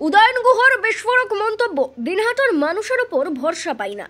উদয়ন গুহর বিস্ফোরক মন্তব্য, দিনহাটার মানুষের উপর ভরসা পাই না।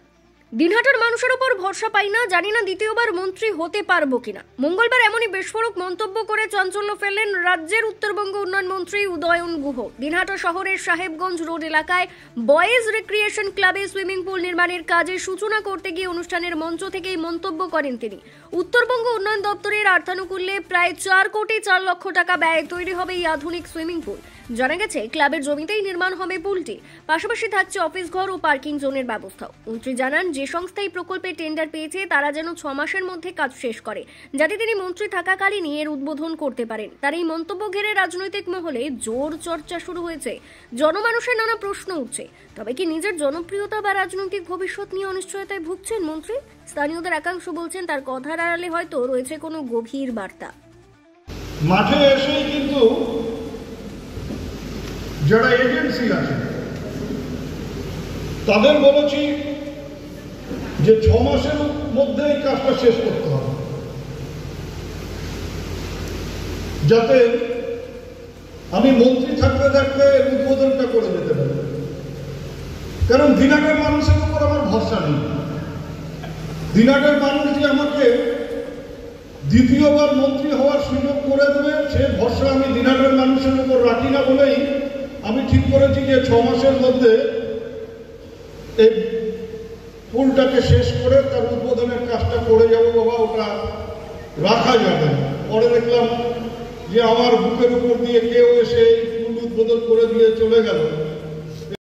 দিনহাটার মানুষের উপর ভরসা পাই না, জানি না দ্বিতীয়বার মন্ত্রী হতে পারবো কিনা। মঙ্গলবার এমনই বিস্ফোরক মন্তব্য করে চাঞ্চল্য ফেললেন রাজ্যের উত্তরবঙ্গ উন্নয়ন মন্ত্রী উদয়ন গুহ। দিনহাটা শহরের সাহেবগঞ্জ রোড এলাকায় বয়েজ রিক্রিয়েশন ক্লাবে সুইমিং পুল নির্মাণের কাজের সূচনা করতে গিয়ে অনুষ্ঠানের মঞ্চ থেকেই মন্তব্য করেন তিনি। উত্তরবঙ্গ উন্নয়ন দপ্তরের অর্থানুকূল্যে প্রায় 4 কোটি 4 লক্ষ টাকা ব্যয়ে তৈরি হবে এই আধুনিক সুইমিং পুল। জানা গেছে ক্লাবের জমিতেই নির্মাণ হবে পুলটি, পাশাপাশি থাকছে অফিস ঘর ও পার্কিং জোনের ব্যবস্থাও। মন্ত্রী জানান, যে সংস্থা এই প্রকল্পে টেন্ডার পেয়েছে তারা যেন 6 মাসের মধ্যে কাজ শেষ করে, যাতে তিনি মন্ত্রী থাকাকালীনই এর উদ্বোধন করতে পারেন। তার এই মন্তব্য ঘিরে রাজনৈতিক মহলে জোর চর্চা শুরু হয়েছে। জনমানুষের নানা প্রশ্ন উঠছে, তবে কি নিজের জনপ্রিয়তা বা রাজনৈতিক ভবিষ্যৎ নিয়ে অনিশ্চয়তায় ভুগছেন মন্ত্রী? স্থানীয়দের একাংশ বলছেন তার কথার আড়ালে হয়তো রয়েছে কোনো গভীর বার্তা। মাঠে এসেই কিন্তু যারা এজেন্সি আছে তাদের বলেছি যে 6 মাসের মধ্যে এই কাজটা শেষ করতে হবে, যাতে আমি মন্ত্রী থাকতে থাকতে উদ্বোধনটা করে যেতে পারি। কারণ দিনাটার মানুষের উপর আমার ভরসা নেই। দিনাটার মানুষ যে আমাকে দ্বিতীয়বার মন্ত্রী হওয়ার সুযোগ করে দেবে, সে ভরসা আমি দিনাটার মানুষের উপর রাখি না বলেই আমি ঠিক করেছি যে 6 মাসের মধ্যে এই পুলটাকে শেষ করে তার উদ্বোধনের কাজটা করে যাবো। বাবা, ওটা রাখা যাবে না। পরে দেখলাম যে আমার বুকের উপর দিয়ে কেউ এসে পুল উদ্বোধন করে দিয়ে চলে গেল।